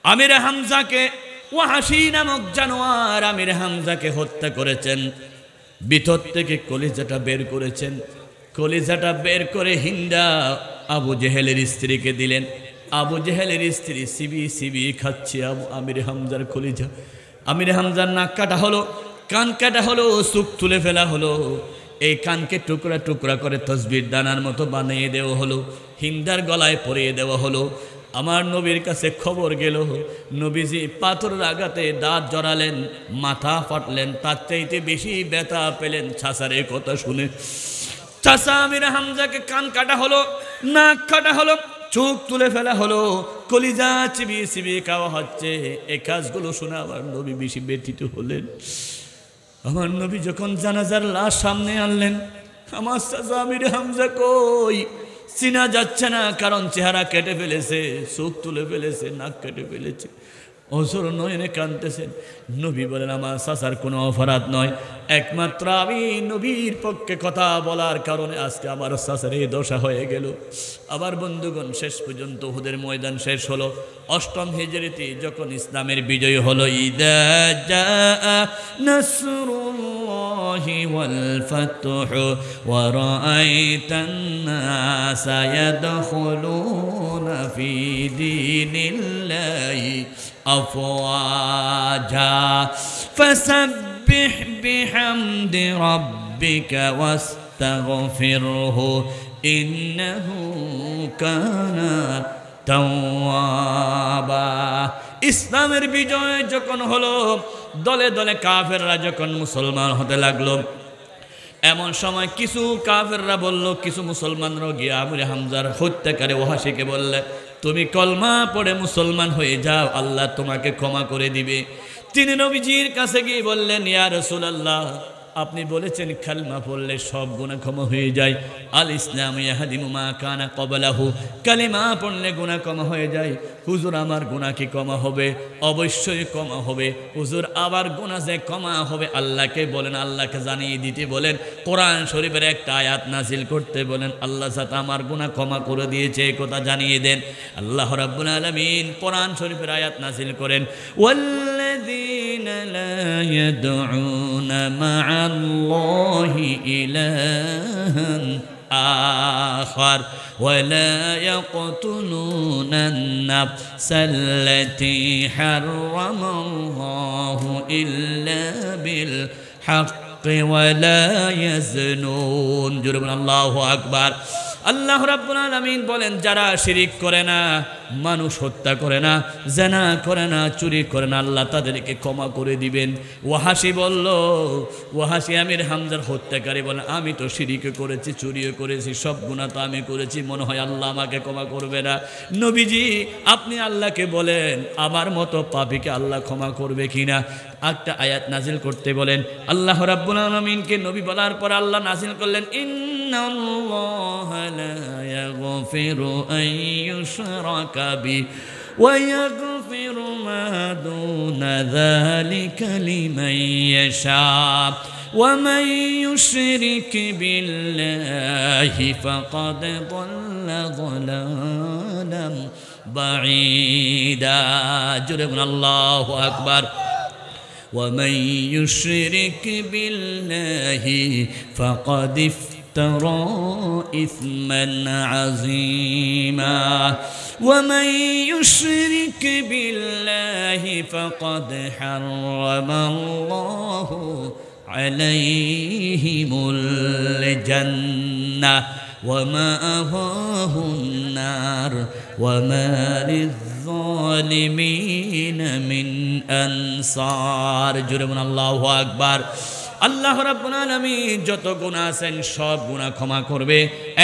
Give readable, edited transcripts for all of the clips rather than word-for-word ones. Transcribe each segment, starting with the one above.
আমির হামজাকে ওয়াহাশী নামক জানোয়ার আমির হামজাকে হত্যা করেছেন। ভিতর থেকে কলিজাটা বের করেছেন। কলিজাটা বের করে হিন্দা আবু জেহেলের স্ত্রীকে দিলেন। আবু জেহেলের স্ত্রী সিবি সিবি খাচ্ছে আমির হামজার কলিজা। আমির হামজার নাক কাটা হলো, কান কাটা হলো, চোখ তুলে ফেলা হলো। এই কানকে টুকরা টুকরা করে তসবির দানার মতো বানিয়ে দেওয়া হলো, হিন্দার গলায় পরিয়ে দেওয়া হলো। আমার নবীর কাছে খবর গেল, নবীজি পাথরের আঘাতে দাঁত জড়ালেন, মাথা ফাটলেন, তার চাইতে বেশি ব্যথা পেলেন চাচারের কথা শুনে। চাচা আমির হামজাকে কান কাটা হলো, নাক কাটা হলো, চোখ তুলে ফেলা হলো, কলিজা চিবিয়ে চিবিয়ে খাওয়া হচ্ছে। এই কাজগুলো শুনে আমার নবী বেশি ব্যথিত হলেন। আমার নবী যখন জানাজার লাশ সামনে আনলেন, আমার চাচা আমির হামজা কই চিনা যাচ্ছে না, কারণ চেহারা কেটে ফেলেছে, চোখ তুলে ফেলেছে, নাক কেটে ফেলেছে, অঝর নয়নে কাঁদতেছেন। নবী বলেন আমার চাচার কোনো অপরাধ নয়, একমাত্র আমি নবীর পক্ষে কথা বলার কারণে আজকে আমার চাচার এই দশা হয়ে গেল। আবার বন্ধুগণ, শেষ পর্যন্ত উহুদের ময়দান শেষ হলো। ৮ম হিজরিতে যখন ইসলামের বিজয় হলো, ইদা জাআ নাসরুল্লাহি ওয়াল ফাতহু ওয়া রাআইতান নাসা ইয়াদখুলুনা ফি দীনিল্লাহি আফওয়াজা ফাসাব্বিহ বিহামদি রাব্বিকা ওয়াস্তাগফিরহু ইন্নাহু কানা তাওয়াবা। ইসলামের বিজয় যখন হলো, দলে দলে কাফেররা যখন মুসলমান হতে লাগলো, এমন সময় কিছু কাফেররা বলল, কিছু মুসলমানরা গিয়ে আমির হামজার হত্যাকারী ওয়াহাশীকে বললে, তুমি কলমা পড়ে মুসলমান হয়ে যাও, আল্লাহ তোমাকে ক্ষমা করে দিবে। তিনি নবীজির কাছে গিয়ে বললেন, ইয়া রাসূলুল্লাহ, আপনি বলেছেন কালমা পড়লে সব গুনাহ ক্ষমা হয়ে যায়। আল ইসলাম ইয়াহদিমু মা কানা ক্বাবলাহু, কালিমা পড়লে গুনাহ ক্ষমা হয়ে যায়। হুজুর আমার গুনাহ কি ক্ষমা হবে? অবশ্যই ক্ষমা হবে হুজুর। আবার গুনাহ যে ক্ষমা হবে আল্লাহকে বলেন, আল্লাহকে জানিয়ে দিতে বলেন, কোরআন শরীফের একটা আয়াত নাজিল করতে বলেন, আল্লাহ সাথে আমার গুনাহ ক্ষমা করে দিয়েছে এই কথা জানিয়ে দেন। আল্লাহ রাব্বুল আলামিন কোরআন শরীফের আয়াত নাজিল করেন, ওয়াল্লাযীনা লা ইয়াদউনা মা'আল্লাহি ইলাহান آخر ولا يقتلون النفس التي حرم الله إلا بالحق ولا يزنون جرم الله أكبر। আল্লাহ রাব্বুল আলামিন বলেন, যারা শিরিক করে না, মানুষ হত্যা করে না, জিনা করে না, চুরি করে না, আল্লাহ তাদেরকে ক্ষমা করে দিবেন। ওয়াহাশী বলল, ওয়াহাশী আমির হামজার হত্যাকারী বলেন, আমি তো শিরিক করেছি, চুরিও করেছি, সব গুনাহ তো আমি করেছি, মনে হয় আল্লাহ আমাকে ক্ষমা করবে না। নবীজি আপনি আল্লাহকে বলেন, আমার মতো পাপীকে আল্লাহ ক্ষমা করবে কিনা। একটা আয়াত নাজিল করতে বলেন। আল্লাহ রাব্বুল আলামিনকে নবী বলার পর আল্লাহ নাজিল করলেন, ইন্নাল্লাহা লা ইয়াগফিরু আন ইউশরাকা বিহি ওয়া ইয়াগফিরু মা দুনা যালিকা লিমান ইয়াশা ওয়া মান ইউশরিক বিল্লাহি ফাকাদ দাল্লা দালালাম বাঈদা। জোরে বলুন আল্লাহু আকবার। ومن يشرك بالله فقد افترى إثما عظيما ومن يشرك بالله فقد حرم الله عليهم الجنة ومأواه النار وما للظالمين من أنصار جرم الله أكبر। আল্লাহ রাব্বুল আলামিন যত গুনাহ আছেন সব গুনাহ ক্ষমা করবে,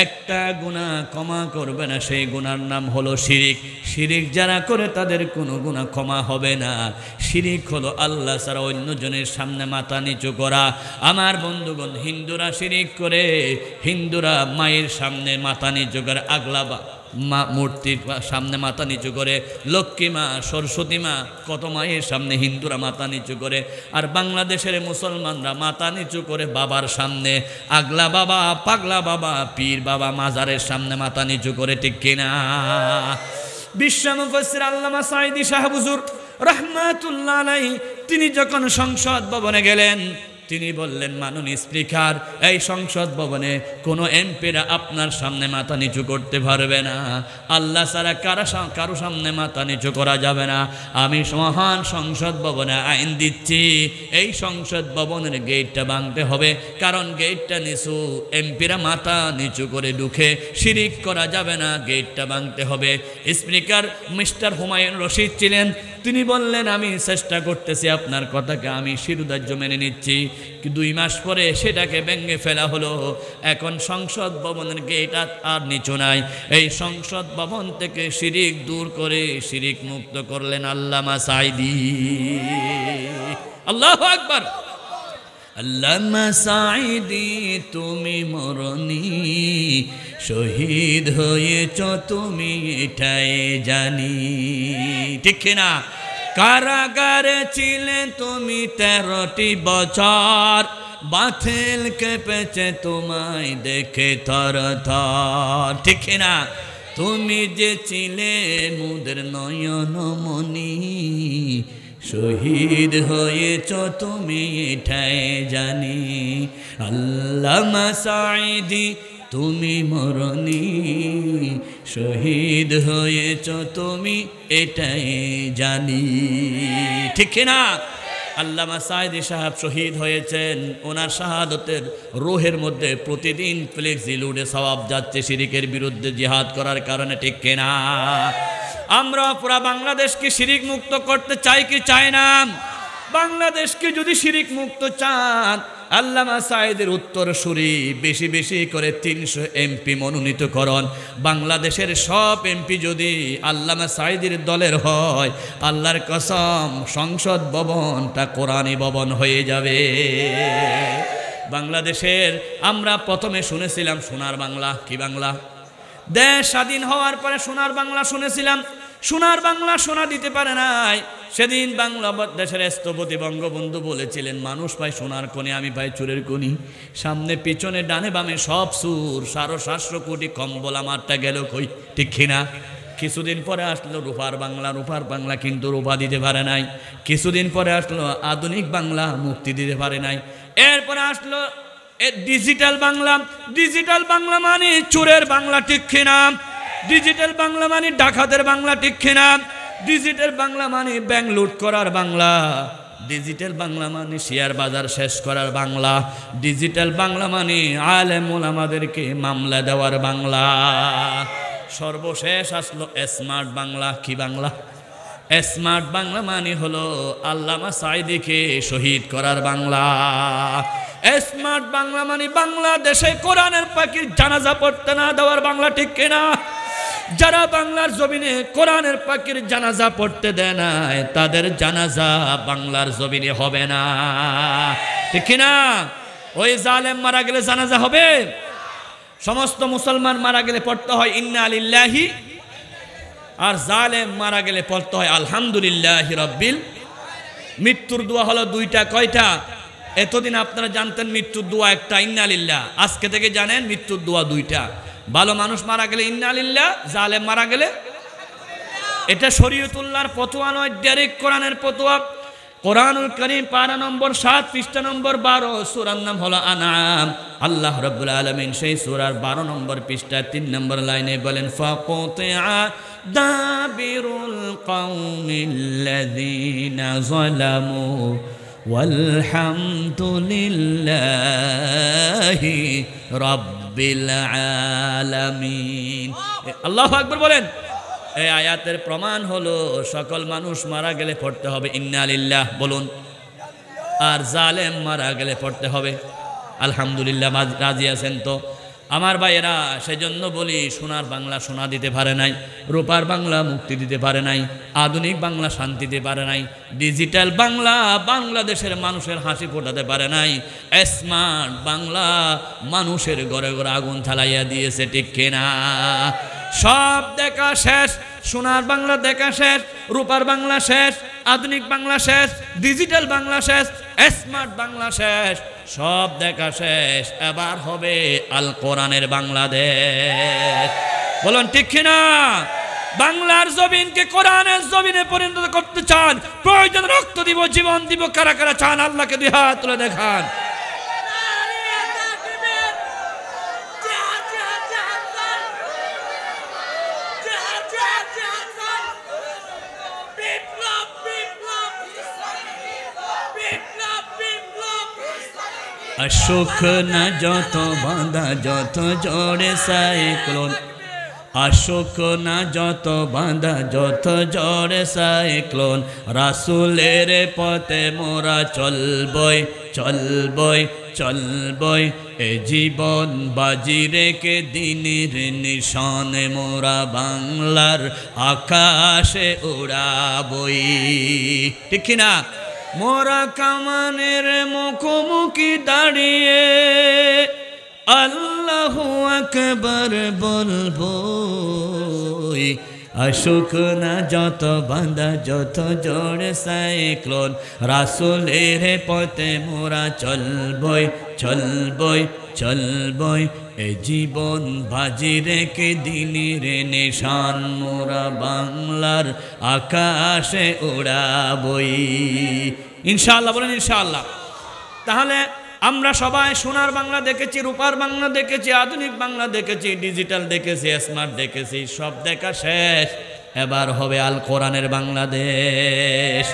একটা গুনাহ ক্ষমা করবে না, সেই গুনার নাম হলো শিরিক। শিরিক যারা করে তাদের কোনো গুনাহ ক্ষমা হবে না। শিরিক হলো আল্লাহ ছাড়া অন্যজনের সামনে মাথা নিচু করা। আমার বন্ধুগণ, হিন্দুরা শিরিক করে, হিন্দুরা মায়ের সামনে মাথা নিচু করে, আগলাবা মা মূর্তির সামনে মাথা নিচু করে, লক্ষ্মী মা, সরস্বতী মা, কত মায়ের সামনে হিন্দুরা মাথা নিচু করে। আর বাংলাদেশের মুসলমানরা মাথা নিচু করে বাবার সামনে, আগলা বাবা, পাগলা বাবা, পীর বাবা, মাজারের সামনে মাথা নিচু করে, ঠিক কিনা বিশ্ব মুফাসসির আল্লামা সাঈদী শাহ হুজুর রাহমাতুল্লাহ আলাইহি তিনি যখন সংসদ ভবনে গেলেন, তিনি বললেন, মাননীয় স্পিকার, এই সংসদ ভবনে কোনো এমপিরা আপনার সামনে মাথা নিচু করতে পারবে না, আল্লাহ ছাড়া কারো সামনে মাথা নিচু করা যাবে না। আমি মহান সংসদ ভবনে আইন দিচ্ছি, এই সংসদ ভবনের গেটটা ভাঙতে হবে, কারণ গেটটা নিচু, এমপিরা মাথা নিচু করে ঢুকে শিরিক করা যাবে না, গেটটা ভাঙতে হবে। স্পিকার মিস্টার হুমায়ুন রশিদ ছিলেন, তিনি বললেন, আমি চেষ্টা করতেছি, আপনার কথাকে আমি শিরোধার্য মেনে নিচ্ছি। 2 মাস পরে সেটাকে ভেঙে ফেলা হলো। এখন সংসদ ভবনের গেট আর নিচু নাই। এই সংসদ ভবন থেকে শিরিক দূর করে শিরিক মুক্ত করলেন আল্লামা সাঈদী। আল্লাহু আকবার। আল্লামা সাঈদী তুমি মরনি, শহীদ হয়েছ তুমি এটাই জানি। ঠিক না? কারাগারে ছিলে তুমি 13টি বছর, বাতিল কেঁপেছে তোমায় দেখে থরথর। ঠিক না? তুমি যে ছিলে মুদের নয়নমণি, শহীদ হয়েছ তুমি এটাই জানি। আল্লামা সাঈদী তুমি মরনি, শহীদ হয়েছ তুমি এটাই জানি। ঠিক না? আল্লামা সাঈদী সাহেব শহীদ হয়েছেন। ওনার শাহাদতের রুহের মধ্যে প্রতিদিন ফ্লেক্সি লুডে সওয়াব যাচ্ছে শিরিকের বিরুদ্ধে জিহাদ করার কারণে। ঠিক কিনা? আমরা পুরা বাংলাদেশকে শিরিক মুক্ত করতে চাই কি চাই না? বাংলাদেশকে যদি শিরিক মুক্ত চান, আল্লামা সাঈদীর উত্তরসূরি বেশি বেশি করে 300 এমপি মনোনীত করুন। বাংলাদেশের সব এমপি যদি আল্লামা সাঈদীর দলের হয়, আল্লাহর কসম সংসদ ভবনটা কোরআনী ভবন হয়ে যাবে। বাংলাদেশের আমরা প্রথমে শুনেছিলাম সোনার বাংলা। কি বাংলা? দেশ স্বাধীন হওয়ার পরে সোনার বাংলা শুনেছিলাম। সোনার বাংলা শোনা দিতে পারে নাই। সেদিন বাংলাদেশের স্থপতি বঙ্গবন্ধু বলেছিলেন, মানুষ পায় সোনার কোণে, আমি পাই চুরের কোণি। সামনে পিছনে ডানে বামে সব সুর, 750 কোটি কম্বল, আমারটা গেল কই। ঠিক কিনা? কিছুদিন পরে আসলো রূপার বাংলা। রূপার বাংলা কিন্তু রূপা দিতে পারে নাই। কিছুদিন পরে আসলো আধুনিক বাংলা, মুক্তি দিতে পারে নাই। এরপরে আসলো ডিজিটাল বাংলা। ডিজিটাল বাংলা মানে চোরের বাংলা। ঠিক কিনা? ডিজিটাল বাংলা মানে ডাকাতের বাংলা। ঠিক কিনা? ডিজিটাল বাংলা মানে ব্যাংক লুট করার বাংলা। ডিজিটাল বাংলা মানে শেয়ার বাজার শেষ করার বাংলা। ডিজিটাল বাংলা মানে আলেম ওলামাদেরকে মামলা দেওয়ার বাংলা। সর্বশেষ আসলো স্মার্ট বাংলা। কি বাংলা? স্মার্ট বাংলা মানে হলো আল্লামা সাঈদীকে শহীদ করার বাংলা। স্মার্ট বাংলা মানে বাংলাদেশে কোরআনের পাখির জানাজা পড়তে না দেওয়ার বাংলা। ঠিক কিনা? যারা বাংলার জমিনে কোরআনের পাখির জানাজা পড়তে দেয় না, তাদের জানাজা বাংলার জমিনে হবে না। ঠিক কিনা? ওই জালেম মারা গেলে জানাজা হবে? সমস্ত মুসলমান মারা গেলে পড়তে হয় ইন্না লিল্লাহি, আর জালেম মারা গেলে পড়তে হয় আলহামদুলিল্লাহি রাব্বিল। মৃত্যুর দোয়া হলো 2টা। কয়টা? এতদিন আপনারা জানতেন মৃত্যুর দোয়া একটা, ইন্না লিল্লাহ। আজকে থেকে জানেন মৃত্যুর দোয়া 2টা। ভালো মানুষ মারা গেলে ইন্না লিল্লাহ, জালেম মারা গেলে। এটা শরীয়তুল্লাহর ফতোয়া নয়, ডাইরেক্ট কোরআনের ফতোয়া। কোরআনুল কারীম পারা নম্বর 7 পৃষ্ঠা নম্বর 12, সূরার নাম হলো আনআম। আল্লাহ রাব্বুল আলামিন সেই সূরার 12 নম্বর পৃষ্ঠা 3 নম্বর লাইনে বলেন, ফাকুতিআ দাবিরুল কওমিল্লাযীনা যালামু ওয়ালহামদুলিল্লাহি রাব্বিল আলামিন। আল্লাহু আকবার বলেন। এই আয়াতের প্রমাণ হলো সকল মানুষ মারা গেলে পড়তে হবে ইন্না লিল্লাহ বলুন, আর জালেম মারা গেলে পড়তে হবে আলহামদুলিল্লাহ। রাজি আছেন তো আমার ভাইয়েরা? সেজন্য বলি, সোনার বাংলা শোনা দিতে পারে নাই, রূপার বাংলা মুক্তি দিতে পারে নাই, আধুনিক বাংলা শান্তি দিতে পারে নাই, ডিজিটাল বাংলা বাংলাদেশের মানুষের হাসি ফোটাতে পারে নাই, স্মার্ট বাংলা মানুষের ঘরে ঘরে আগুন জ্বালাইয়া দিয়েছে। ঠিক কিনা? সব দেখা শেষ, সোনার বাংলা দেখা শেষ, রূপার বাংলা শেষ, আধুনিক বাংলা শেষ, ডিজিটাল বাংলা শেষ, স্মার্ট বাংলা শেষ, সব দেখা শেষ। এবার হবে আল কোরআনের বাংলাদেশ। বলুন ঠিক কিনা? বাংলার জমিনকে কোরআনের জমিনে পরিণত করতে চান, প্রয়োজন রক্ত দিব, জীবন দিব, কারা কারা চান আল্লাহকে দুই হাত তুলে দেখান। অশোক না যত বাঁধা যত জোরে সাইক্লোন, অশোক না যত বাঁধা যত জোরে সাইক্লোন, রাসূলের পথে মোরা চলবই চলবই চলবই, এ জীবন বাজি রেখে দিনের নিশানে মোরা বাংলার আকাশে উড়াবই। ঠিক না? মোরা কামানের মুখোমুখি দাঁড়িয়ে আল্লাহু আকবার বলবো, অশোক না যত বাঁধা যত জোরে সাইক্লোন, রাসূলের পথে মোরা চলবই চলবই চলবই, এ জীবন বাজি রেখে দিনের নিশান মোরা বাংলার আকাশে উড়াবই। ইনশাআল্লাহ বলেন ইনশাআল্লাহ। তাহলে আমরা সবাই সোনার বাংলা দেখেছি, রূপার বাংলা দেখেছি, আধুনিক বাংলা দেখেছি, ডিজিটাল দেখেছি, স্মার্ট দেখেছি, সব দেখা শেষ। এবার হবে আল কোরআনের বাংলাদেশ।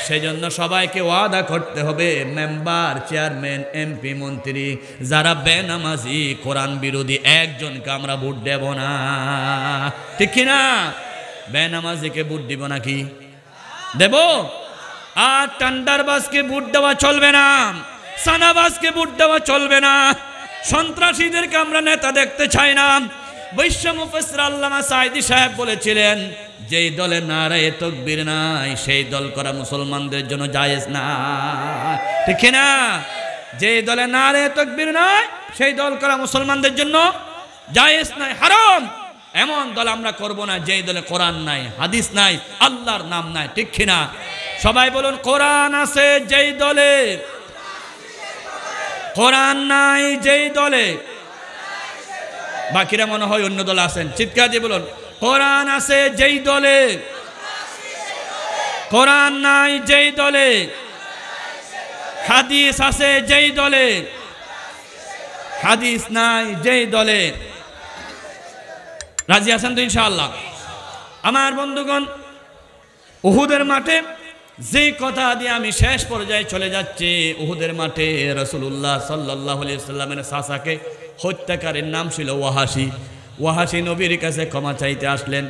সেজন্য সবাইকে ওয়াদা করতে হবে, মেম্বার, চেয়ারম্যান, এমপি, মন্ত্রী যারা বেনামাজি, কোরআন বিরোধী, একজনকে আমরা ভোট দেব না। ঠিক কিনা? বেনামাজিকে ভোট দিব নাকি? দেব? আর টান্ডারবাজকে ভোট দেওয়া চলবে না, সানাবাজকে ভোট দেওয়া চলবে না, সন্ত্রাসীদেরকে আমরা নেতা দেখতে চাই না। বৈশ্য মুফাসসির আল্লামা সাঈদী সাহেব বলেছিলেন, যেই দলে নারায়ে তাকবীর নাই সেই দল করা মুসলমানদের জন্য জায়েজ না। ঠিক না? যেই দলে নারায়ে তাকবীর নাই সেই দল করা মুসলমানদের জন্য জায়েজ নাই, হারাম। এমন দল আমরা করব না যেই দলে কোরআন নাই, হাদিস নাই, আল্লাহর নাম নাই। ঠিক কিনা? সবাই বলুন, কোরআন আছে যেই দলে, কোরআন নাই যেই দলে। বাকিরা মনে হয় অন্য দলে আছেন, চিৎকার দিয়ে বলুন, কোরআন আছে যেই দলে, কোরআন নাই যেই দলে, হাদিস আছে যেই দলে, হাদিস নাই যেই দলে। রাজি আছেন তো ইনশাআল্লাহ? আমার বন্ধুগণ, উহুদের মাঠে যে কথা দিয়ে আমি শেষ পর্যায়ে চলে যাচ্ছি, উহুদের মাঠে রাসূলুল্লাহ সাল্লাল্লাহু আলাইহি ওয়াসাল্লামের চাচাকে হত্যাকারীর নাম ছিল ওয়াহাশী। ওয়াহাশী নবীর কাছে ক্ষমা চাইতে আসলেন।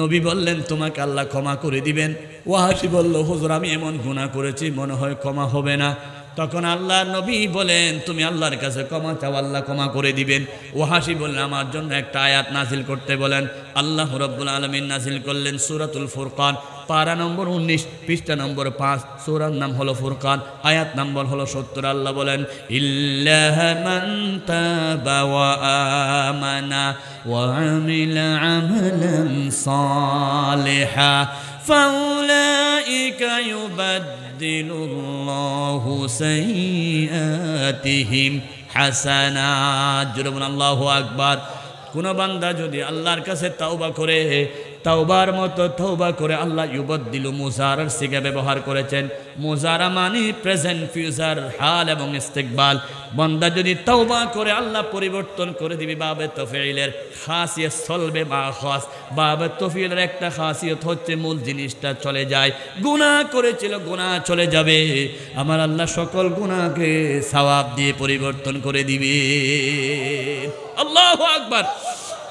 নবী বললেন, তোমাকে আল্লাহ ক্ষমা করে দিবেন। ওয়াহাশী বলল, হুজুর আমি এমন গুনাহ করেছি, মনে হয় ক্ষমা হবে না। তখন আল্লাহ নবী বলেন, তুমি আল্লাহর কাছে ক্ষমা চাও, আল্লাহ ক্ষমা করে দিবেন। ওয়াহাশী বললেন, আমার জন্য একটা আয়াত নাজিল করতে বলেন। আল্লাহ রাব্বুল আলামিন নাজিল করলেন সূরাতুল ফুরকান, পারা নম্বর 19, পৃষ্ঠা নম্বর 5। সূরার নাম হলো ফুরকান, আয়াত নম্বর হলো 70। আল্লাহ বলেন, ইল্লা মান তাবা ওয়া আমানা ওয়া আমিলা আমালান সালিহা ফাউলাইকা ইউবাদদিলুল্লাহু সাইয়্যাতিহিম হাসানাত। জোরে বলুন আল্লাহু আকবার। কোন বান্দা যদি আল্লাহর কাছে তাওবা করে, তাওবার মতো তওবা করে, আল্লাহ ইউবাদদিলু মুজারার সিগা ব্যবহার করেছেন। মুজারা মানে প্রেজেন্ট, ফিউচার, হাল এবং ইস্তিকবাল। বান্দা যদি তওবা করে, আল্লাহ পরিবর্তন করে দিবে। বাবে তফিলের খাসিয়ত চলবে মা খাস। বাবে তফিলের একটা খাসিয়ত হচ্ছে মূল জিনিসটা চলে যায়। গুনাহ করেছিল, গুনাহ চলে যাবে। আমার আল্লাহ সকল গুনাহকে সওয়াব দিয়ে পরিবর্তন করে দিবে। আল্লাহু আকবার।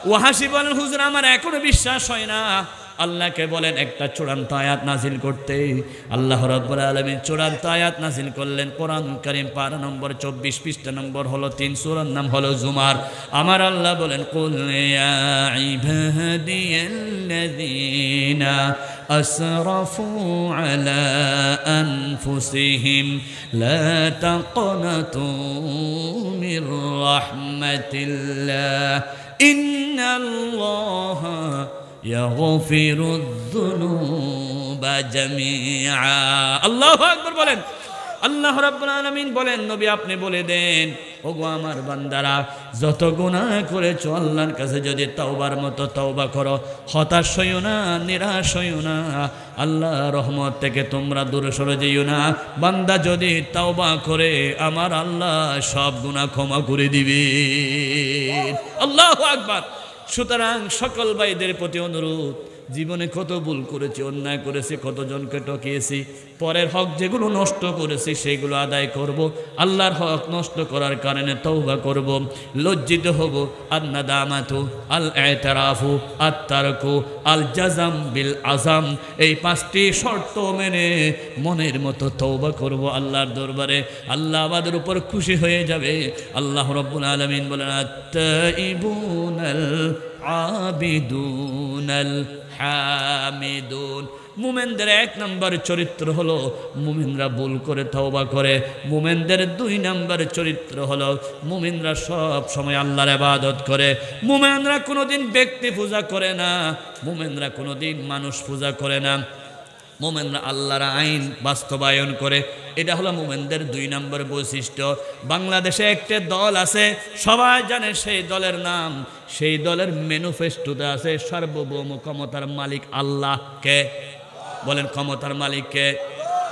ওয়াহাশী বলেন, হুজুর আমার এখনো বিশ্বাস হয় না। আল্লাহকে বলেন একটা চূড়ান্ত আয়াত নাজিল করতে। আল্লাহ রাব্বুল আলামিন চূড়ান্ত আয়াত নাজিল করলেন। কোরআন কারীম পারা নম্বর 24, পৃষ্ঠা নম্বর হলো 3, সূরার নাম হলো জুমার। আমার আল্লাহ বলেন, কুল ইয়া ইবাদিয়াল্লাযীনা আসরাফু আলা আনফুসিহিম লা তাকনাতু মির রাহমাতিল্লাহ ইন্নাল্লাহা ইয়াগফিরুয যুনুবা জামিআ। আল্লাহু আকবার বলেন। আল্লাহ রাব্বুল আলামিন বলেন, নবী আপনি বলে দেন ওগো আমার বান্দারা যত গুনাহ করেছো আল্লাহর কাছে যদি তওবার মতো তওবা করো, হতাশ হইও না, নিরাশ হইও না, আল্লাহ রহমত থেকে তোমরা দূরে সরে যেও না। বান্দা যদি তওবা করে আমার আল্লাহ সব গুনাহ ক্ষমা করে দিবে। আল্লাহু আকবার। সুতরাং সকল ভাইদের প্রতি অনুরোধ, জীবনে কত ভুল করেছি, অন্যায় করেছি, কতজনকে ঠকিয়েছি, পরের হক যেগুলো নষ্ট করেছি সেগুলো আদায় করব। আল্লাহর হক নষ্ট করার কারণে তওবা করব, লজ্জিত হব। আন-নাদামাতু আল-ইতরাফু আত-তারকু আল-জাযাম বিল আযাম, এই 5টি শর্ত মেনে মনের মতো তওবা করব আল্লাহর দরবারে। আল্লাহ আমাদের উপর খুশি হয়ে যাবে। আল্লাহ রাব্বুল আলামিন বলেন আত-তাইবুনাল আবিদুনাল হামিদুন। মুমিনদের 1 নম্বর চরিত্র হলো মুমিনরা ভুল করে তওবা করে। মুমিনদের 2 নম্বর চরিত্র হলো মুমিনরা সব সময় আল্লাহর ইবাদত করে। মুমিনরা কোনোদিন ব্যক্তি পূজা করে না, মুমিনরা কোনোদিন মানুষ পূজা করে না, মুমিনরা আল্লাহর আইন বাস্তবায়ন করে। এটা হলো মুমিনদের 2 নম্বর বৈশিষ্ট্য। বাংলাদেশে একটা দল আছে, সবাই জানে সেই দলের নাম, সেই দলের ম্যানিফেস্টোতে আছে সার্বভৌম ক্ষমতার মালিক আল্লাহকে। বলেন ক্ষমতার মালিককে?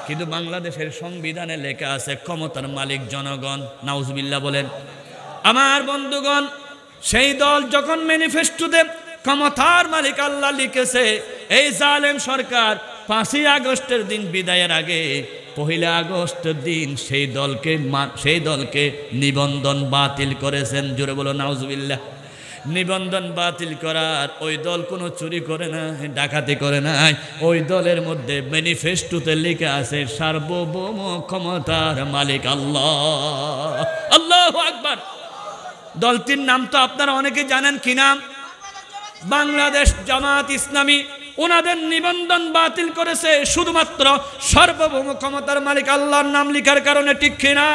কিন্তু বাংলাদেশের সংবিধানে লেখা আছে ক্ষমতার মালিক জনগণ। নাউজুবিল্লাহ বলেন। আমার বন্ধুগণ, সেই দল যখন ম্যানিফেস্টোতে ক্ষমতার মালিক আল্লাহ লিখেছে, এই জালেম সরকার 5ই আগস্টের দিন বিদায়ের আগে 1 আগস্টের দিন সেই দলকে নিবন্ধন বাতিল করেছেন। জোরে বলো নাউজুবিল্লাহ। নিবন্ধন বাতিল করার, ওই দল কোনো চুরি করে না, ডাকাতি করে নাই, ওই দলের মধ্যে ম্যানিফেস্টোতে লেখা আছে সার্বভৌম ক্ষমতার মালিক আল্লাহ। আল্লাহু আকবার। দলটির নাম তো আপনারা অনেকে জানেন, কি নাম? বাংলাদেশ জামাত ইসলামী। ওনাদের নিবন্ধন বাতিল করেছে শুধুমাত্র সার্বভৌম ক্ষমতার মালিক আল্লাহর নাম লেখার কারণে, ঠিক কিনা?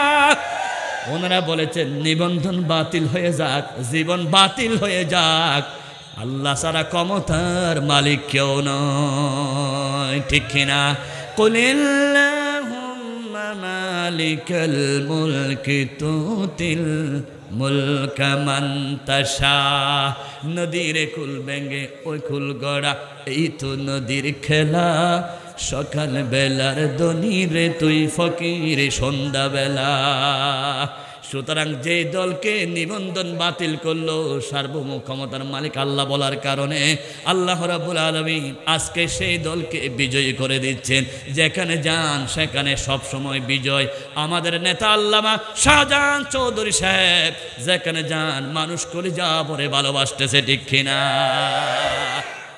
ওনারা বলেছেন নিবন্ধন বাতিল হয়ে যাক, জীবন বাতিল হয়ে যাক, আল্লাহ ছাড়া ক্ষমতার মালিক কেউ নয়, ঠিক কিনা? কুলিল্লাহুম্মা মালিকাল মুলকি তুতিল মুলকা মান তাশা। নদীর কুল ভেঙে ওই কুল গড়া, এই তো নদীর খেলা। সকাল বেলার দনি রে তুই ফকির সন্ধ্যাবেলা। সুতরাং যে দলকে নিবন্ধন বাতিল করলো সার্বভৌম ক্ষমতার মালিক আল্লাহ বলার কারণে, আল্লাহ রাব্বুল আলামিন আজকে সেই দলকে বিজয়ী করে দিচ্ছেন। যেখানে যান সেখানে সব সময় বিজয়। আমাদের নেতা আল্লামা শাহজাহান চৌধুরী সাহেব যেখানে যান মানুষ কলিজা ভরে ভালোবাসতেছে, ঠিক কিনা?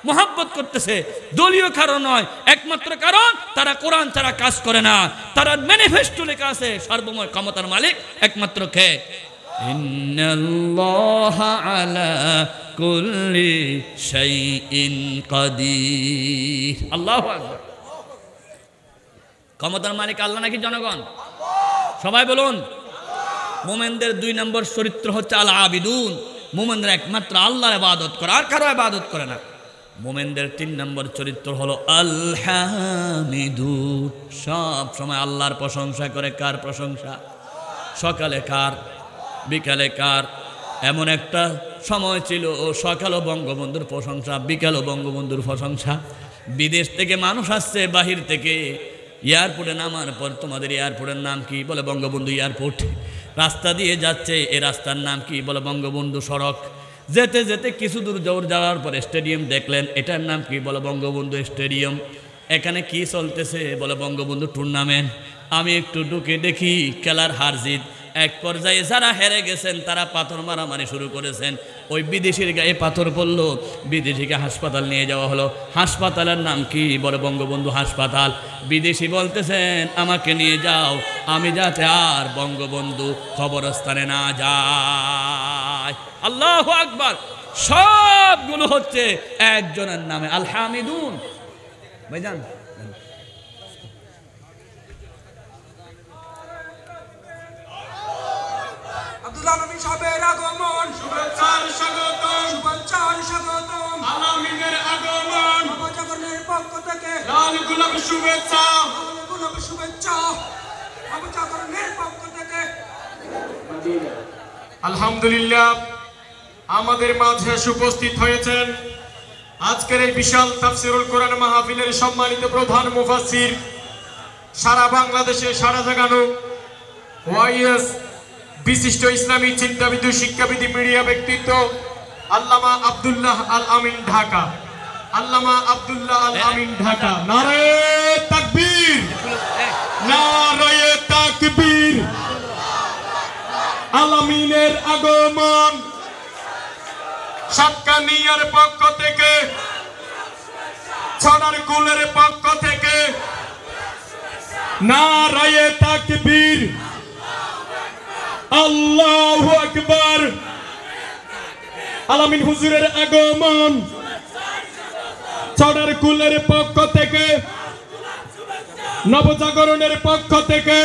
মোহাব্বত করতেছে। দলীয় কারণ নয়, একমাত্র কারণ তারা কোরআন ছাড়া কাজ করে না। তারা ম্যানিফেস্টো লেখা আছে সার্বভৌম ক্ষমতার মালিক একমাত্র কে? ইন্নাল্লাহা আলা কুল্লি শাইইন কাদির। আল্লাহু আকবার। ক্ষমতার মালিক আল্লাহ নাকি জনগণ? সবাই বলুন। মুমিনদের 2 নম্বর চরিত্র হচ্ছে আল আবিদুন। মুমিনরা একমাত্র আল্লাহর ইবাদত করে, আর কারো ইবাদত করে না। মুমিনদের 3 নম্বর চরিত্র হলো আল হামিদুন। সব সময় আল্লাহর প্রশংসা করে। কার প্রশংসা? সকালে কার, বিকালে কার? এমন একটা সময় ছিল সকালও বঙ্গবন্ধুর প্রশংসা, বিকালও বঙ্গবন্ধুর প্রশংসা। বিদেশ থেকে মানুষ আসছে, বাহির থেকে। এয়ারপোর্টে নামার পর তোমাদের এয়ারপোর্টের নাম কি? বলে বঙ্গবন্ধু এয়ারপোর্ট। রাস্তা দিয়ে যাচ্ছে, এ রাস্তার নাম কি? বলে বঙ্গবন্ধু সড়ক। যেতে যেতে কিছু দূর যাওয়ার পর স্টেডিয়াম দেখলেন, এটার নাম কি? বলে বঙ্গবন্ধু স্টেডিয়াম। এখানে কি চলতেছে? বলে বঙ্গবন্ধু টুর্নামেন্ট। আমি একটু ঢুকে দেখি খেলার হার জিত। এক পর্যায়ে যারা হেরে গেছেন তারা পাথর মারামারি শুরু করেছেন। ওই বিদেশির গায়ে পাথর পড়লো, বিদেশিকে হাসপাতাল নিয়ে যাওয়া হলো। হাসপাতালের নাম কি? বলে বঙ্গবন্ধু হাসপাতাল। বিদেশি বলতেছেন আমাকে নিয়ে যাও, আমি যাতে আর বঙ্গবন্ধু কবরস্থানে না যায়। আল্লাহু আকবার। সবগুলো হচ্ছে একজনের নামে, আল হামিদুন। ভাইজান আব্দুল্লাহ নবী সাহেবের আগমন, শুভেচ্ছার স্বাগতম, শুভেচ্ছার স্বাগতম। আলামিনের আগমন, বাবা জাগরণের পক্ষ থেকে লাল গোলাপ শুভেচ্ছা, লাল গোলাপ শুভেচ্ছা, বাবা জাগরণের পক্ষ থেকে। আলহামদুলিল্লাহ আমাদের মাঝে উপস্থিত হয়েছেন আজকের এই বিশাল তাফসীরুল কোরআন মাহফিলের সম্মানিত প্রধান মুফাসসির, সারা বাংলাদেশে সারা জাগানো ওয়াইএস বিশিষ্ট ইসলামী চিন্তাবিদ, শিক্ষাবিদ, মিডিয়া ব্যক্তিত্ব আল্লামা আব্দুল্লাহ আল আমিন ঢাকা। আল্লামা আব্দুল্লাহ আল আমিন ঢাকা। নারে তাকবীর, নারে তাকবীর। আল আমিনের আগমন সাতকানিয়ার পক্ষ থেকে, ছড়ার কুলের পক্ষ থেকে নারে তাকবীর, আল্লাহু আকবার। আল আমিন হুজুরের আগমন ছড়ার কুলের পক্ষ থেকে, নবজাগরণের পক্ষ থেকে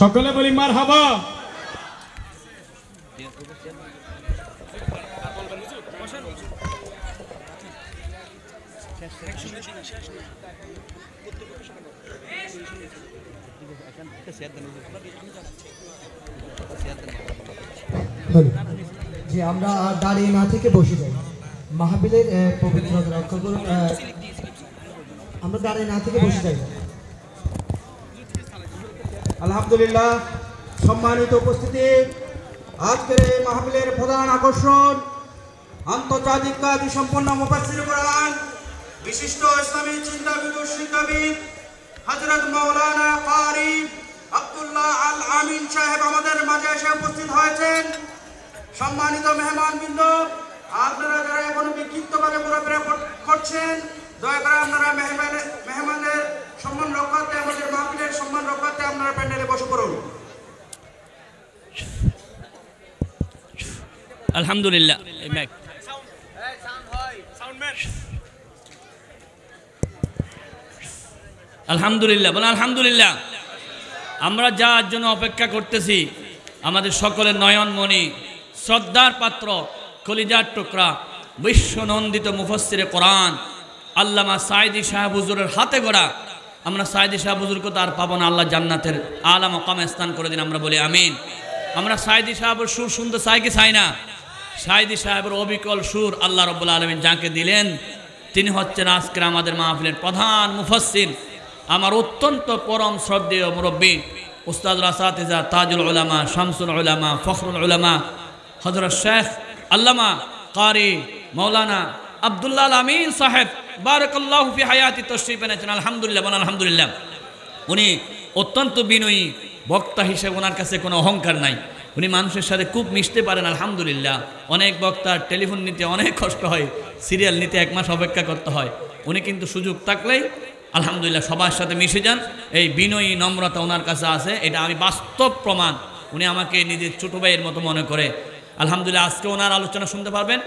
সকলে বলি মারহাবা। যে আমরা দাঁড়িয়ে না থেকে বসে যাই, মাহফিলের পবিত্রতা রক্ষা করুন। আমরা দাঁড়িয়ে না থেকে বসে যাই। আলহামদুলিল্লাহ, সম্মানিত উপস্থিতি, আজকের এই মাহফিলের প্রধান আকর্ষণ আন্তর্জাতিক খ্যাতি সম্পন্ন মুফাসসির কোরআন, বিশিষ্ট ইসলামী চিন্তাবিদ, শিক্ষাবিদ হযরত মাওলানা কারি আব্দুল্লাহ আল আমিন সাহেব আমাদের মাঝে এসে উপস্থিত হয়েছেন। সম্মানিত মেহমানবৃন্দ, আপনারা যারা এখন বিক্ষিপ্তভাবে ঘোরাফেরা করছেন, দয়া করে আপনারা মেহমানের সম্মান রক্ষার্থে, আমাদের মাহফিলের সম্মান রক্ষার্থে আপনারা প্যান্ডেলে বসে পড়ুন। আলহামদুলিল্লাহ, আলহামদুলিল্লাহ বলে আলহামদুলিল্লাহ। আমরা যার জন্য অপেক্ষা করতেছি, আমাদের সকলের নয়নমণি, শ্রদ্ধার পাত্র, কলিজার টুকরা, বিশ্বনন্দিত মুফাসসিরে কোরআন আল্লামা সাঈদী সাহেব হুজুরের হাতে গড়া। আমরা সাঈদী সাহেব হুজুরকে তো আর পাবো না, আল্লাহ জান্নাতের আলা মাকামে স্থান করে দিন, আমরা বলি আমিন। আমরা সাঈদী সাহেবের সুর শুনতে চাই কি চাই না? সাঈদী সাহেবের অবিকল সুর আল্লাহ রাব্বুল আলামিন যাকে দিলেন, তিনি হচ্ছেন আজকের আমাদের মাহফিলের প্রধান মুফাসসির, আমার অত্যন্ত পরম শ্রদ্ধেয় মুরব্বী, উস্তাদ আসাতিজা, তাজুল উলামা, শামসুল উলামা, ফখরুল উলামা হযরত শেখ আল্লামা কারি মাওলানা আব্দুল্লাহ আল আমিন সাহেব, বারাকাল্লাহু ফি হায়াতি, তশরীফ এনেছেন। আলহামদুলিল্লাহ বলেন আলহামদুলিল্লাহ। উনি অত্যন্ত বিনয়ী বক্তা হিসেবে, ওনার কাছে কোনো অহংকার নাই, উনি মানুষের সাথে খুব মিশতে পারেন। আলহামদুলিল্লাহ, অনেক বক্তার টেলিফোন নিতে অনেক কষ্ট হয়, সিরিয়াল নিতে 1 মাস অপেক্ষা করতে হয়, উনি কিন্তু সুযোগ থাকলেই আলহামদুলিল্লাহ সবার সাথে মিশে যান। এই বিনয়ী নম্রতা ওনার কাছে আছে, এটা আমি বাস্তব প্রমাণ। উনি আমাকে নিজের ছোটো ভাইয়ের মতো মনে করে। আলহামদুলিল্লাহ, আজকে ওনার আলোচনা শুনতে পারবেন।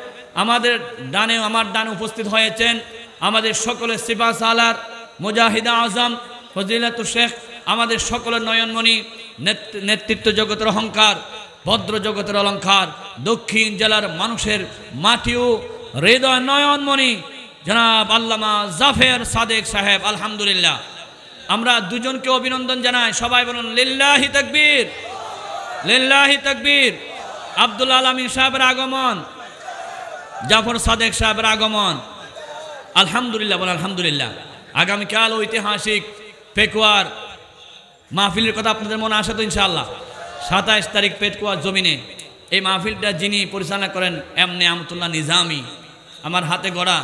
আমাদের ডানে, আমার ডানে উপস্থিত হয়েছেন আমাদের সকলের সিফা সালার মুজাহিদা আজম ফজিলাতুল শেখ, আমাদের সকলের নয়নমণি, নেতৃত্ব জগতের অহংকার, ভদ্র জগতের অলংকার, দক্ষিণ জেলার মানুষের মাটিও হৃদয় নয়নমণি জনাব আল্লামা জাফর সাদেক সাহেব। আলহামদুলিল্লাহ, আমরা দুজনকে অভিনন্দন জানাই। সবাই বলুন লিল্লাহি তাকবীর, লিল্লাহি তাকবীর। আব্দুল্লাহ আল আমিন সাহেবের আগমন, জাফর সাদেক সাহেবের আগমন, আলহামদুলিল্লাহ বলেন আলহামদুলিল্লাহ। আগামীকাল ঐতিহাসিক পেকুয়ার মাহফিলের কথা আপনাদের মনে আসে তো ইনশাআল্লাহ। 27 তারিখ পেকুয়ার জমিনে এই মাহফিলটা যিনি পরিচালনা করেন এম নিয়ামতুল্লাহ নিজামী, আমার হাতে গড়া।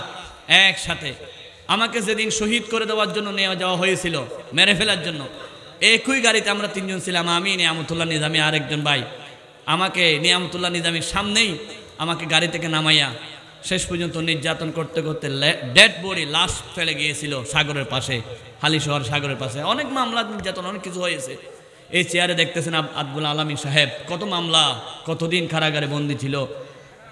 একসাথে আমাকে যেদিন শহীদ করে দেওয়ার জন্য নিয়ে যাওয়া হয়েছিল, মেরে ফেলার জন্য, একই গাড়িতে আমরা 3 জন ছিলাম, আমি, নিয়ামতুল্লাহ নিজামী, আরেকজন ভাই। আমাকে নিয়ামতুল্লাহ নিজামীর সামনেই আমাকে গাড়ি থেকে নামাইয়া শেষ পর্যন্ত নির্যাতন করতে করতে ডেড বডি, লাশ ফেলে গিয়েছিল সাগরের পাশে, হালিশহর সাগরের পাশে। অনেক মামলা, নির্যাতন, অনেক কিছু হয়েছে। এই চেয়ারে দেখতেছেন আব্দুল আলামিন সাহেব, কত মামলা, কতদিন কারাগারে বন্দী ছিল।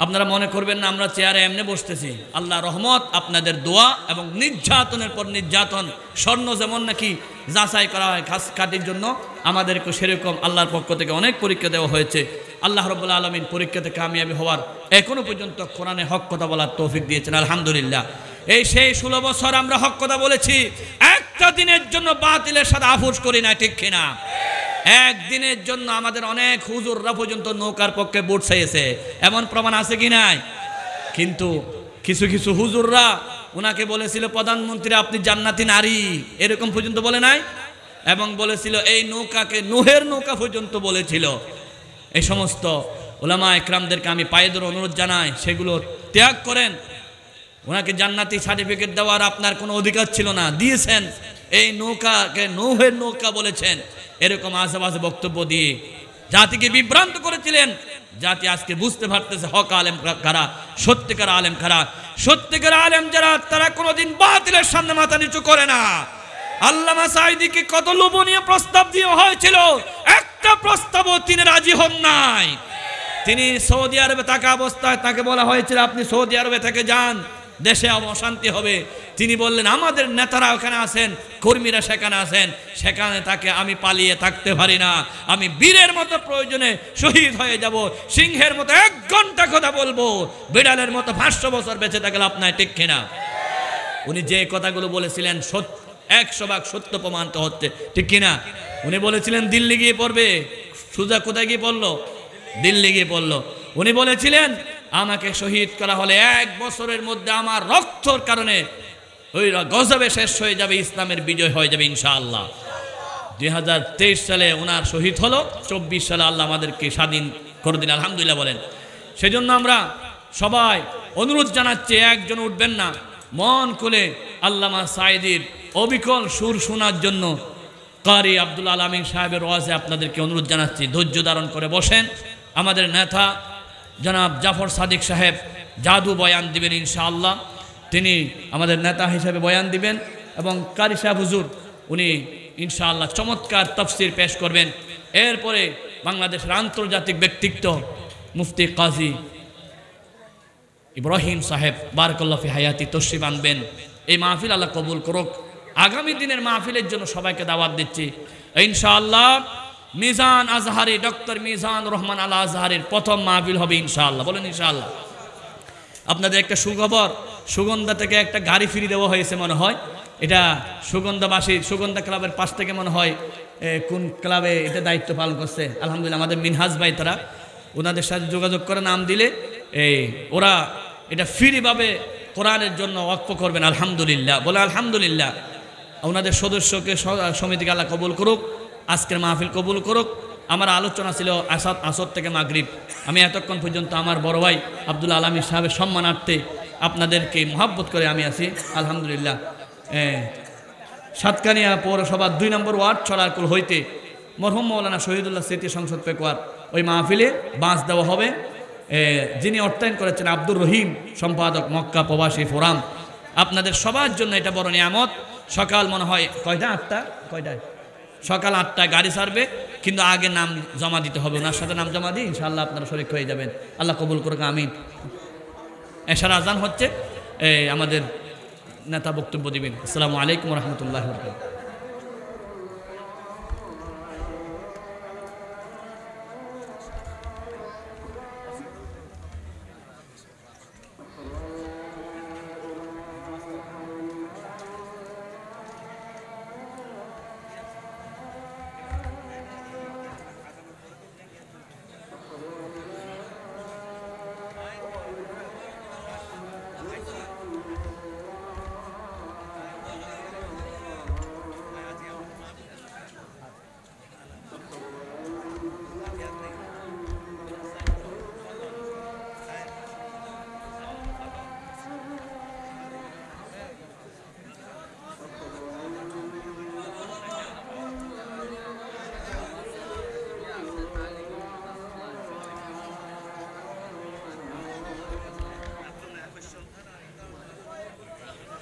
আপনারা মনে করবেন না আমরা চেয়ারে এমনি বসতেছি। আল্লাহ রহমত, আপনাদের দোয়া এবং নির্যাতনের পর নির্যাতন, স্বর্ণ যেমন নাকি যাচাই করা হয় খাস কাটির জন্য, আমাদেরকে সেরকম আল্লাহর পক্ষ থেকে অনেক পরীক্ষা দেওয়া হয়েছে। আল্লাহ রাব্বুল আলামিন পরীক্ষাতে কামিয়াবি হওয়ার, এখনো পর্যন্ত কোরআনে হক কথা বলার তৌফিক দিয়েছেন। আলহামদুলিল্লাহ, এই সেই 16 বছর আমরা হক কথা বলেছি, একটা দিনের জন্য বাতিলের সাথে আপোষ করি না, ঠিক কিনা? একদিনের জন্য আমাদের অনেক হুজুররা পর্যন্ত নৌকার পক্ষে ভোট চাইছে, এমন প্রমাণ আছে কি নাই? কিন্তু কিছু কিছু হুজুররা ওনাকে বলেছিল প্রধানমন্ত্রী আপনি জান্নাতি নারী, এরকম পর্যন্ত বলে নাই, এবং বলেছিল এই নৌকাকে নুহের নৌকা পর্যন্ত বলেছিল। এই সমস্ত উলামা একরামদেরকে আমি পায়ে ধরে অনুরোধ জানাই, সেগুলো ত্যাগ করেন। ওনাকে জান্নাতি সার্টিফিকেট দেওয়ার আপনার কোনো অধিকার ছিল না, দিয়েছেন। এই নৌকাকে নুহের নৌকা বলেছেন, এরকম আশেপাশে বক্তব্য দিয়ে জাতিকে বিভ্রান্ত করেছিলেন। জাতি আজকে বুঝতে পারতেছে হক আলেম কারা, সত্যিকার আলেম কারা। সত্যিকার আলেম যারা, তারা কোনোদিন বাতিলের সামনে মাথা নিচু করে না। আল্লামা সাঈদীকে কত লোভনীয় প্রস্তাব দেওয়া হয়েছিল, একটা প্রস্তাবও তিনি রাজি হন নাই। তিনি সৌদি আরবে থাকা অবস্থায় তাকে বলা হয়েছিল আপনি সৌদি আরবে থেকে যান, দেশে অশান্তি হবে। তিনি বললেন আমাদের নেতারা ওখানে আছেন, কর্মীরা সেখানে আছেন, সেখানে তাকে আমি পালিয়ে থাকতে পারি না। আমি বীরের মতো প্রয়োজনে শহীদ হয়ে যাব, সিংহের মতো 1 ঘন্টা কথা বলবো, বিড়ালের মতো 500 বছর বেঁচে থাকলে আপনার ঠিক কিনা? উনি যে কথাগুলো বলেছিলেন 100% সত্য প্রমাণিত হচ্ছে, ঠিক কিনা? উনি বলেছিলেন দিল্লি গিয়ে পড়বে, সুজা কোথায় গিয়ে পড়লো? দিল্লি গিয়ে পড়লো। উনি বলেছিলেন আমাকে শহীদ করা হলে 1 বছরের মধ্যে আমার রক্তর কারণে ওই গজবে শেষ হয়ে যাবে, ইসলামের বিজয় হয়ে যাবে ইনশাআল্লাহ। 2023 সালে ওনার শহীদ হলো, 24 সালে আল্লাহ আমাদেরকে স্বাধীন করে দিন, আলহামদুলিল্লাহ বলেন। সেজন্য আমরা সবাই অনুরোধ জানাচ্ছি, একজন উঠবেন না, মন খুলে আল্লামা সাঈদীর অবিকল সুর শোনার জন্য কারি আব্দুল আলামিন সাহেবের ওয়াজে আপনাদেরকে অনুরোধ জানাচ্ছি, ধৈর্য ধারণ করে বসেন। আমাদের নেতা জনাব জাফর সাদিক সাহেব জাদু বয়ান দিবেন ইনশাআল্লাহ, তিনি আমাদের নেতা হিসেবে বয়ান দিবেন। এবং কারি সাহেব হুজুর উনি ইনশাআল্লাহ চমৎকার তাফসির পেশ করবেন। এরপরে বাংলাদেশের আন্তর্জাতিক ব্যক্তিত্ব মুফতি কাজী ইব্রাহিম সাহেব বারাকাল্লাহু ফি হায়াতি তশরিফ আনবেন। এই মাহফিল আল্লাহ কবুল করুক। আগামী দিনের মাহফিলের জন্য সবাইকে দাওয়াত দিচ্ছি ইনশাআল্লাহ। মিজান আজহারি, ডক্টর মিজান রহমান আল আজহারির প্রথম মাহফিল হবে ইনশাআল্লাহ, বলেন ইনশাআল্লাহ। আপনাদের একটা সুখবর, সুগন্ধা থেকে একটা গাড়ি ফ্রি দেওয়া হয়েছে মনে হয়, এটা সুগন্ধাবাসী, সুগন্ধা ক্লাবের পাশ থেকে মনে হয়, কোন ক্লাবে এটা দায়িত্ব পালন করছে আলহামদুলিল্লাহ আমাদের মিনহাজ ভাই, তারা ওনাদের সাথে যোগাযোগ করে নাম দিলে ওরা এটা ফ্রিভাবে কোরআনের জন্য ওয়াকফ করবেন আলহামদুলিল্লাহ, বলে আলহামদুলিল্লাহ। ওনাদের সদস্যকে সমিতিকে আল্লাহ কবুল করুক, আজকের মাহফিল কবুল করুক। আমার আলোচনা ছিল আসর থেকে মাগরিব। আমি এতক্ষণ পর্যন্ত আমার বড় ভাই আব্দুল আলামিন সাহেবের সম্মানার্থে আপনাদেরকে মহব্বত করে আমি আছি আলহামদুলিল্লাহ। সাতকানিয়া পৌরসভা 2 নম্বর ওয়ার্ড ছড়ারকুল হইতে মরহুম মৌলানা শহীদুল্লাহ স্মৃতি সংসদ পেকুয়ার ওই মাহফিলে বাঁশ দেওয়া হবে। যিনি অর্থায়ন করেছেন আব্দুর রহিম, সম্পাদক মক্কা প্রবাসী ফোরাম। আপনাদের সবার জন্য এটা বড় নিয়ামত। সকাল মনে হয় কয়টায় সকাল 8টায় গাড়ি ছাড়বে, কিন্তু আগে নাম জমা দিতে হবে। ওনার সাথে নাম জমা দিয়ে ইনশাআল্লাহ আপনারা শরীক হয়ে যাবেন, আল্লাহ কবুল করুক, আমিন। এশার আজান হচ্ছে, আমাদের নেতা বক্তব্য দিবেন। আসসালামু আলাইকুম রহমতুল্লাহ।